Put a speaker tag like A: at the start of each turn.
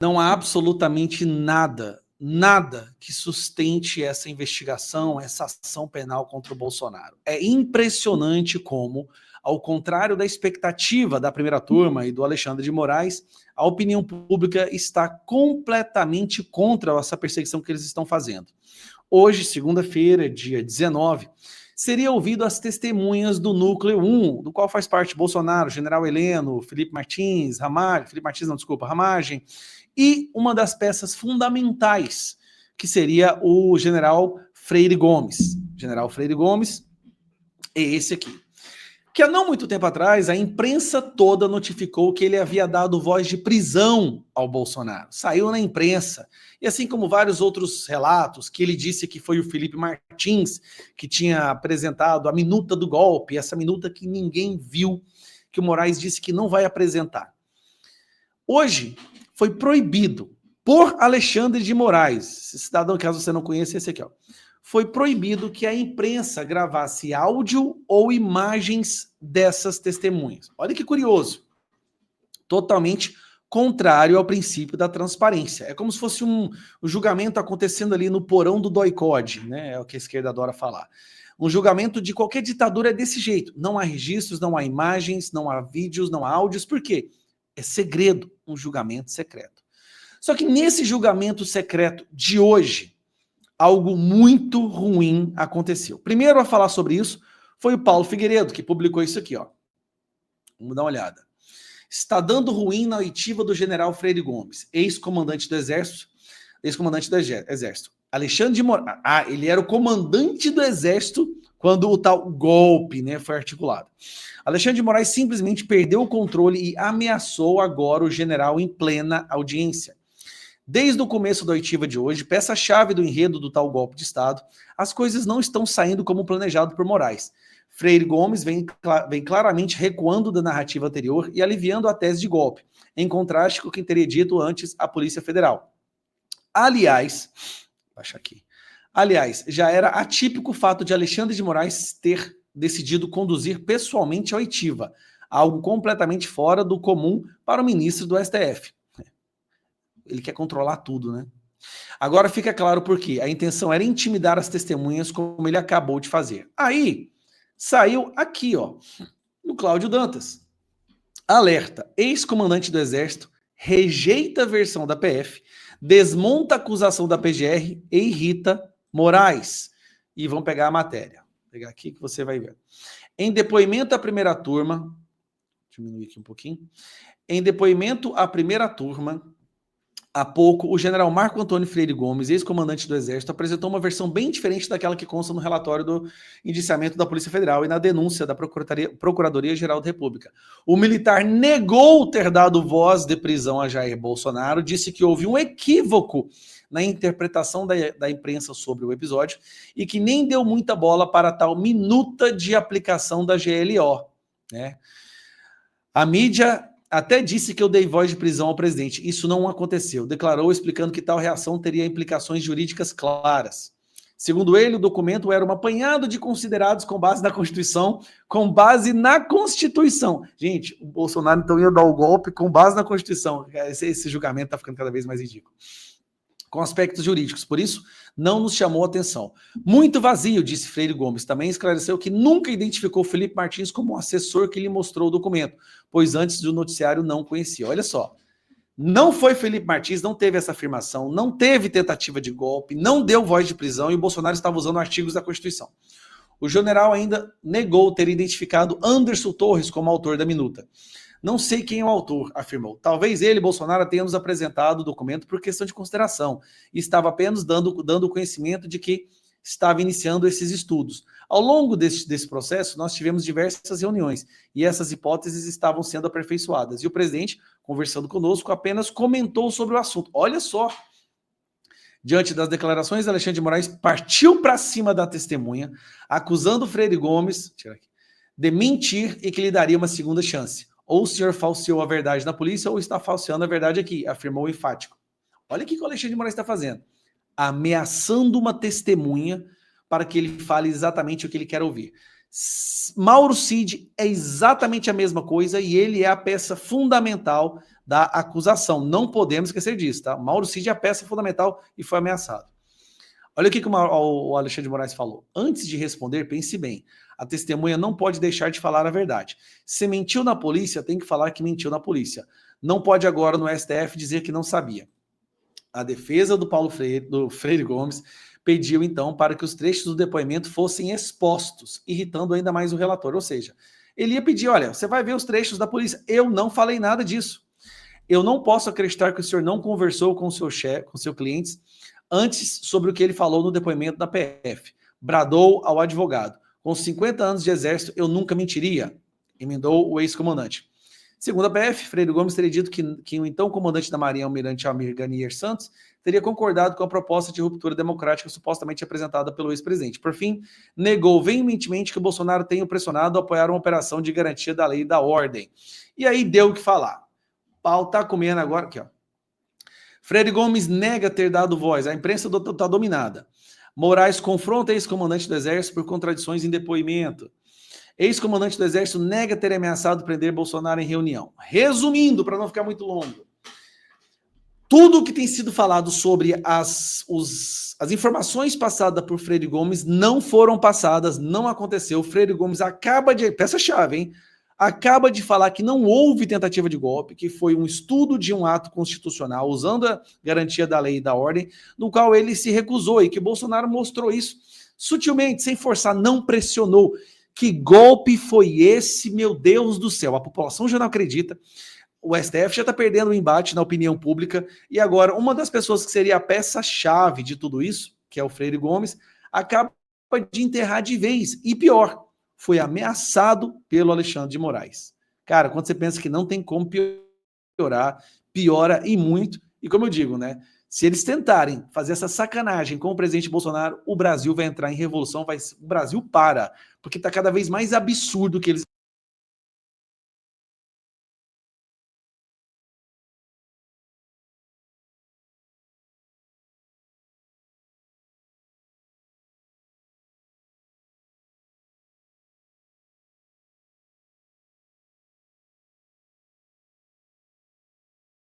A: Não há absolutamente nada que sustente essa investigação, essa ação penal contra o Bolsonaro. É impressionante como, ao contrário da expectativa da primeira turma e do Alexandre de Moraes, a opinião pública está completamente contra essa perseguição que eles estão fazendo. Hoje, segunda-feira, dia 19, seria ouvido as testemunhas do Núcleo 1, do qual faz parte Bolsonaro, General Heleno, Felipe Martins, Ramagem, e uma das peças fundamentais, que seria o General Freire Gomes. General Freire Gomes é esse aqui. Que há não muito tempo atrás, a imprensa toda notificou que ele havia dado voz de prisão ao Bolsonaro. Saiu na imprensa. E assim como vários outros relatos, que ele disse que foi o Felipe Martins que tinha apresentado a minuta do golpe, essa minuta que ninguém viu, que o Moraes disse que não vai apresentar. Hoje, foi proibido por Alexandre de Moraes, esse cidadão, caso você não conheça, esse aqui, ó. Foi proibido que a imprensa gravasse áudio ou imagens dessas testemunhas. Olha que curioso. Totalmente contrário ao princípio da transparência. É como se fosse um julgamento acontecendo ali no porão do doicode, né? É o que a esquerda adora falar. Um julgamento de qualquer ditadura é desse jeito. Não há registros, não há imagens, não há vídeos, não há áudios. Por quê? É segredo, um julgamento secreto. Só que nesse julgamento secreto de hoje, algo muito ruim aconteceu. Primeiro a falar sobre isso foi o Paulo Figueiredo, que publicou isso aqui, ó. Vamos dar uma olhada. Está dando ruim na oitiva do general Freire Gomes, ex-comandante do Exército. Alexandre de Moraes. Ele era o comandante do Exército quando o tal golpe, né, foi articulado. Alexandre de Moraes simplesmente perdeu o controle e ameaçou agora o general em plena audiência. Desde o começo da oitiva de hoje, peça-chave do enredo do tal golpe de Estado, as coisas não estão saindo como planejado por Moraes. Freire Gomes vem claramente recuando da narrativa anterior e aliviando a tese de golpe, em contraste com o que teria dito antes a Polícia Federal. Aliás, já era atípico o fato de Alexandre de Moraes ter decidido conduzir pessoalmente a oitiva, algo completamente fora do comum para o ministro do STF. Ele quer controlar tudo, né? Agora fica claro por quê. A intenção era intimidar as testemunhas, como ele acabou de fazer. Aí, saiu aqui, ó, no Cláudio Dantas. Alerta, ex-comandante do Exército rejeita a versão da PF, desmonta a acusação da PGR e irrita Moraes. E vamos pegar a matéria. Vou pegar aqui que você vai ver. Em depoimento à primeira turma, diminuir aqui um pouquinho. Em depoimento à primeira turma, há pouco, o general Marco Antônio Freire Gomes, ex-comandante do Exército, apresentou uma versão bem diferente daquela que consta no relatório do indiciamento da Polícia Federal e na denúncia da Procuradoria-Geral da República. O militar negou ter dado voz de prisão a Jair Bolsonaro, disse que houve um equívoco na interpretação da imprensa sobre o episódio e que nem deu muita bola para tal minuta de aplicação da GLO, né? A mídia até disse que eu dei voz de prisão ao presidente. Isso não aconteceu. Declarou explicando que tal reação teria implicações jurídicas claras. Segundo ele, o documento era um apanhado de considerados com base na Constituição, com base na Constituição. Gente, o Bolsonaro então ia dar o golpe com base na Constituição. Esse julgamento está ficando cada vez mais ridículo. Com aspectos jurídicos, por isso, não nos chamou a atenção. Muito vazio, disse Freire Gomes. Também esclareceu que nunca identificou Felipe Martins como um assessor que lhe mostrou o documento, pois antes do noticiário não conhecia. Olha só, não foi Felipe Martins, não teve essa afirmação, não teve tentativa de golpe, não deu voz de prisão e o Bolsonaro estava usando artigos da Constituição. O general ainda negou ter identificado Anderson Torres como autor da minuta. Não sei quem é o autor, afirmou. Talvez ele, Bolsonaro, tenha nos apresentado o documento por questão de consideração e estava apenas dando conhecimento de que estava iniciando esses estudos. Ao longo desse processo, nós tivemos diversas reuniões e essas hipóteses estavam sendo aperfeiçoadas. E o presidente, conversando conosco, apenas comentou sobre o assunto. Olha só! Diante das declarações, Alexandre de Moraes partiu para cima da testemunha, acusando Freire Gomes de mentir e que lhe daria uma segunda chance. Ou o senhor falseou a verdade na polícia ou está falseando a verdade aqui, afirmou o enfático. Olha o que o Alexandre de Moraes está fazendo. Ameaçando uma testemunha para que ele fale exatamente o que ele quer ouvir. Mauro Cid é exatamente a mesma coisa e ele é a peça fundamental da acusação. Não podemos esquecer disso, tá? Mauro Cid é a peça fundamental e foi ameaçado. Olha o que o Alexandre de Moraes falou. Antes de responder, pense bem. A testemunha não pode deixar de falar a verdade. Se mentiu na polícia, tem que falar que mentiu na polícia. Não pode agora no STF dizer que não sabia. A defesa do Freire Gomes pediu, então, para que os trechos do depoimento fossem expostos, irritando ainda mais o relator. Ou seja, ele ia pedir, olha, você vai ver os trechos da polícia. Eu não falei nada disso. Eu não posso acreditar que o senhor não conversou com o seu chefe, com seus clientes, antes sobre o que ele falou no depoimento da PF. Bradou ao advogado. Com 50 anos de exército, eu nunca mentiria, emendou o ex-comandante. Segundo a PF, Freire Gomes teria dito que o então comandante da Marinha, almirante Almir Ganier Santos, teria concordado com a proposta de ruptura democrática supostamente apresentada pelo ex-presidente. Por fim, negou veementemente que o Bolsonaro tenha pressionado a apoiar uma operação de garantia da lei e da ordem. E aí deu o que falar. O pau tá comendo agora, aqui ó. Freire Gomes nega ter dado voz, a imprensa está dominada. Moraes confronta ex-comandante do Exército por contradições em depoimento. Ex-comandante do Exército nega ter ameaçado prender Bolsonaro em reunião. Resumindo, para não ficar muito longo, tudo o que tem sido falado sobre as informações passadas por Freire Gomes não foram passadas, não aconteceu. Freire Gomes acaba de... Peça-chave, hein? Acaba de falar que não houve tentativa de golpe, que foi um estudo de um ato constitucional, usando a garantia da lei e da ordem, no qual ele se recusou e que Bolsonaro mostrou isso sutilmente, sem forçar, não pressionou. Que golpe foi esse, meu Deus do céu? A população já não acredita. O STF já está perdendo o embate na opinião pública e agora uma das pessoas que seria a peça-chave de tudo isso, que é o Freire Gomes, acaba de enterrar de vez. E pior, foi ameaçado pelo Alexandre de Moraes. Cara, quando você pensa que não tem como piorar, piora e muito. E como eu digo, né? Se eles tentarem fazer essa sacanagem com o presidente Bolsonaro, o Brasil vai entrar em revolução, o Brasil para, porque está cada vez mais absurdo que eles